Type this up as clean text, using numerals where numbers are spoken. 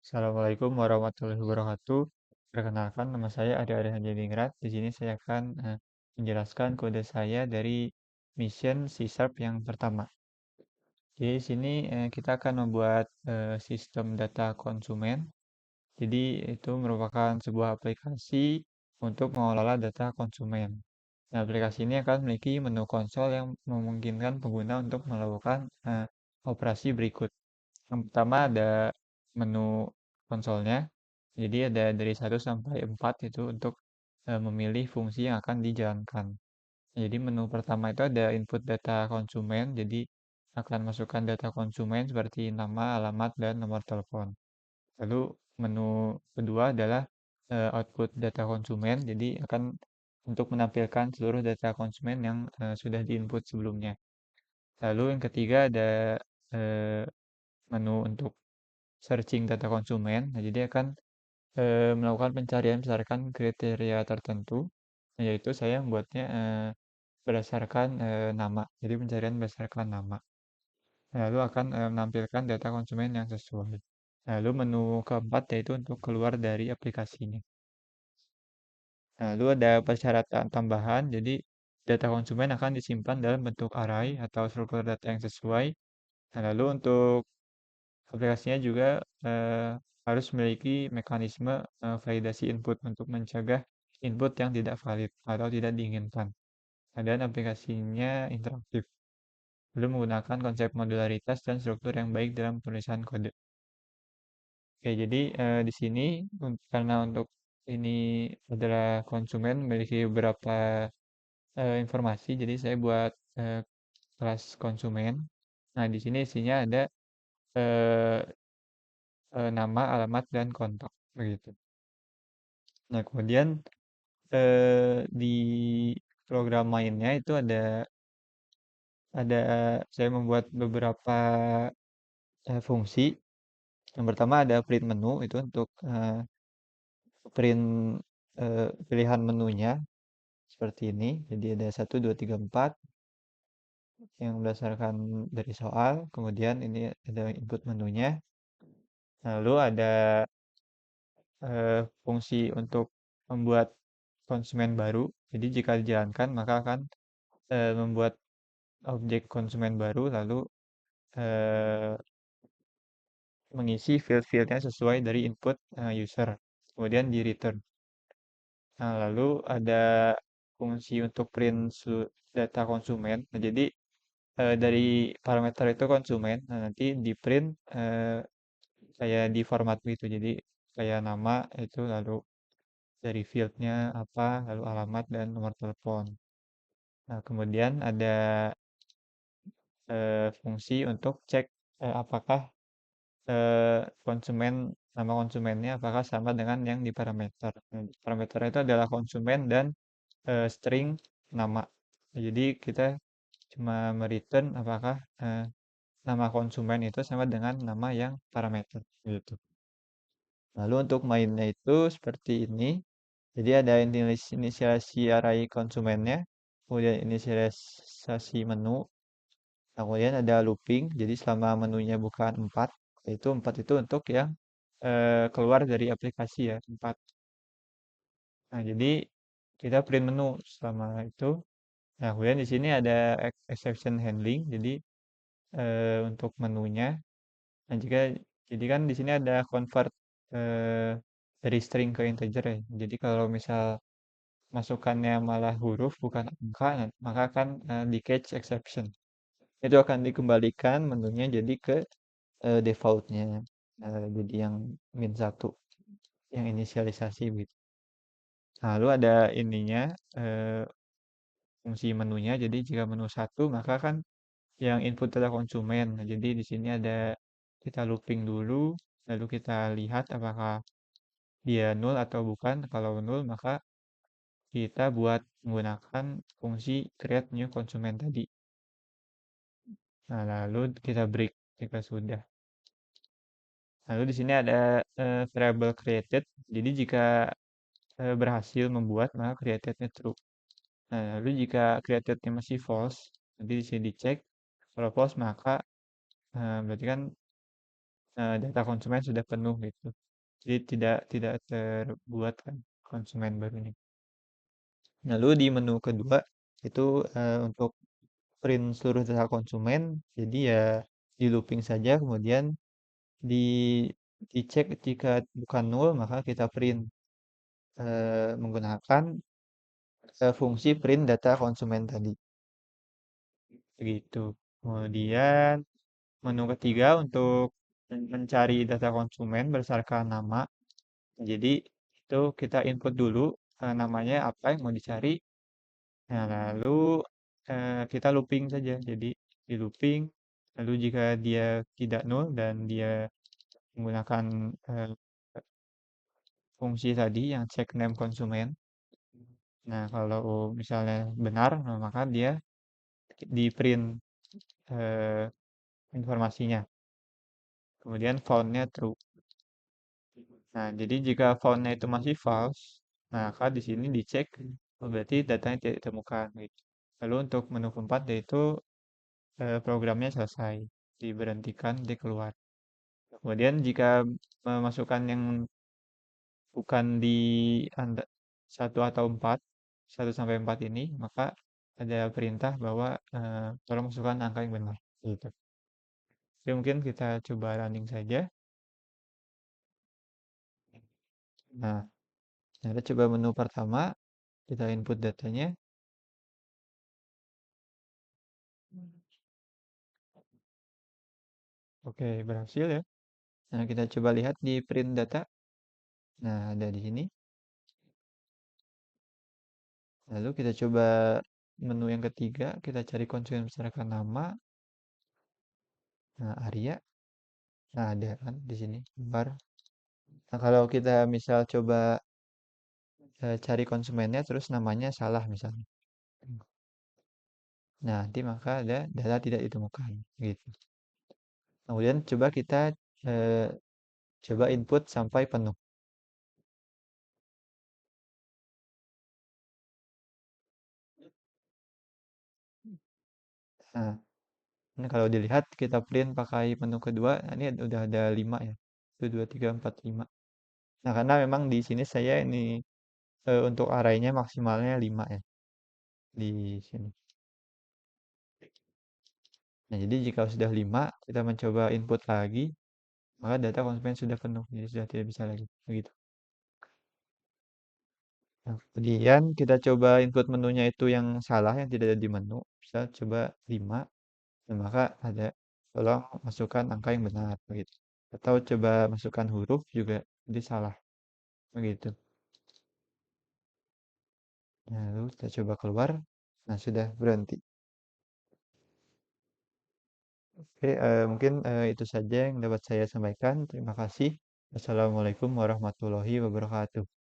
Assalamualaikum warahmatullahi wabarakatuh. Perkenalkan, nama saya Ade Arya Hadiningrat. Di sini saya akan menjelaskan kode saya dari mission C# yang pertama. Jadi di sini kita akan membuat sistem data konsumen. Jadi itu merupakan sebuah aplikasi untuk mengelola data konsumen. Nah, aplikasi ini akan memiliki menu konsol yang memungkinkan pengguna untuk melakukan operasi berikut. Yang pertama ada menu konsolnya. Jadi ada dari 1 sampai 4 itu untuk memilih fungsi yang akan dijalankan. Jadi menu pertama itu ada input data konsumen. Jadi akan masukkan data konsumen seperti nama, alamat, dan nomor telepon. Lalu menu kedua adalah output data konsumen. Jadi akan untuk menampilkan seluruh data konsumen yang sudah diinput sebelumnya. Lalu yang ketiga ada eh, menu untuk searching data konsumen. Nah, jadi akan melakukan pencarian berdasarkan kriteria tertentu, yaitu saya membuatnya berdasarkan nama. Jadi pencarian berdasarkan nama. Lalu akan menampilkan data konsumen yang sesuai. Lalu menu keempat yaitu untuk keluar dari aplikasinya. Lalu ada persyaratan tambahan, jadi data konsumen akan disimpan dalam bentuk array atau struktur data yang sesuai. Nah, lalu untuk aplikasinya juga harus memiliki mekanisme validasi input untuk mencegah input yang tidak valid atau tidak diinginkan. Dan aplikasinya interaktif. Belum menggunakan konsep modularitas dan struktur yang baik dalam penulisan kode. Oke, jadi di sini karena untuk ini adalah konsumen memiliki beberapa informasi, jadi saya buat kelas konsumen. Nah, di sini isinya ada eh, nama, alamat, dan kontak begitu. Nah, kemudian di program mainnya itu ada saya membuat beberapa fungsi. Yang pertama ada print menu itu untuk print pilihan menunya seperti ini. Jadi ada 1, 2, 3, 4 yang berdasarkan dari soal. Kemudian ini ada input menunya. Lalu ada fungsi untuk membuat konsumen baru. Jadi jika dijalankan maka akan membuat objek konsumen baru lalu eh, mengisi field-fieldnya sesuai dari input user. Kemudian di return. Nah, lalu ada fungsi untuk print data konsumen. Nah, jadi dari parameter itu konsumen, nah, nanti di print kayak di format gitu. Jadi kayak nama itu lalu dari fieldnya apa, lalu alamat dan nomor telepon. Nah, kemudian ada fungsi untuk cek apakah konsumen nama konsumennya apakah sama dengan yang di parameter. Nah, parameter itu adalah konsumen dan string nama. Nah, jadi kita cuma mereturn apakah nama konsumen itu sama dengan nama yang parameter gitu. Lalu untuk mainnya itu seperti ini. Jadi ada inisialisasi array konsumennya, kemudian inisialisasi menu, kemudian ada looping. Jadi selama menunya bukan 4, itu 4 itu untuk yang keluar dari aplikasi ya, 4. Nah, jadi kita print menu selama itu. Nah, kemudian di sini ada exception handling. Jadi untuk menunya. Nah, jadi kan di sini ada convert eh, dari string ke integer ya. Jadi kalau misal masukannya malah huruf bukan angka, nah, maka akan di catch exception. Itu akan dikembalikan menunya jadi ke defaultnya. Jadi yang -1 yang inisialisasi gitu. Nah, lalu ada ininya eh, fungsi menunya. Jadi jika menu 1 maka kan yang input adalah konsumen. Nah, jadi di sini ada kita looping dulu, lalu kita lihat apakah dia nol atau bukan. Kalau nol maka kita buat menggunakan fungsi create new konsumen tadi. Nah, lalu kita break jika sudah. Lalu di sini ada variable created. Jadi jika berhasil membuat maka creatednya true. Nah, lalu jika creatednya masih false, nanti di sini dicek. Kalau false maka berarti kan data konsumen sudah penuh gitu. Jadi tidak terbuat kan konsumen barunya. Lalu di menu kedua itu untuk print seluruh data konsumen. Jadi ya di looping saja, kemudian di dicek jika bukan nol maka kita print menggunakan fungsi print data konsumen tadi. Begitu. Kemudian menu ketiga untuk mencari data konsumen berdasarkan nama. Jadi itu kita input dulu namanya apa yang mau dicari. Nah, lalu kita looping saja. Jadi di looping. Lalu jika dia tidak nol dan dia menggunakan eh, fungsi tadi yang check name konsumen. Nah, kalau misalnya benar, nah, maka dia di print eh, informasinya. Kemudian found-nya true. Nah, jadi jika found-nya itu masih false, nah, maka di sini dicek, oh, berarti datanya tidak ditemukan. Gitu. Lalu untuk menu keempat yaitu programnya selesai, diberhentikan, dikeluar. Kemudian jika memasukkan yang bukan di satu atau empat, satu sampai empat ini, maka ada perintah bahwa tolong masukkan angka yang benar. Gitu. Jadi mungkin kita coba running saja. Nah, kita coba menu pertama, kita input datanya. Oke, berhasil ya. Nah, kita coba lihat di print data. Nah, ada di sini. Lalu kita coba menu yang ketiga, kita cari konsumen berdasarkan nama. Nah, Arya. Nah, ada kan di sini, bar. Nah, kalau kita misal coba cari konsumennya, terus namanya salah misalnya. Nah, nanti maka ada data tidak ditemukan. Gitu. Kemudian coba kita eh, coba input sampai penuh. Nah, ini kalau dilihat kita print pakai menu kedua, nah ini udah ada 5 ya. 1, 2, 3, 4, 5. Nah, karena memang di sini saya ini untuk arraynya maksimalnya 5 ya di sini. Nah, jadi jika sudah 5, kita mencoba input lagi, maka data konsumen sudah penuh, jadi sudah tidak bisa lagi. Begitu. Nah, kemudian kita coba input menunya itu yang salah, yang tidak ada di menu. Bisa coba 5, dan maka ada tolong masukkan angka yang benar. Begitu. Atau coba masukkan huruf juga, jadi salah. Begitu. Nah, lalu kita coba keluar. Nah, sudah berhenti. Oke, mungkin itu saja yang dapat saya sampaikan. Terima kasih. Assalamualaikum warahmatullahi wabarakatuh.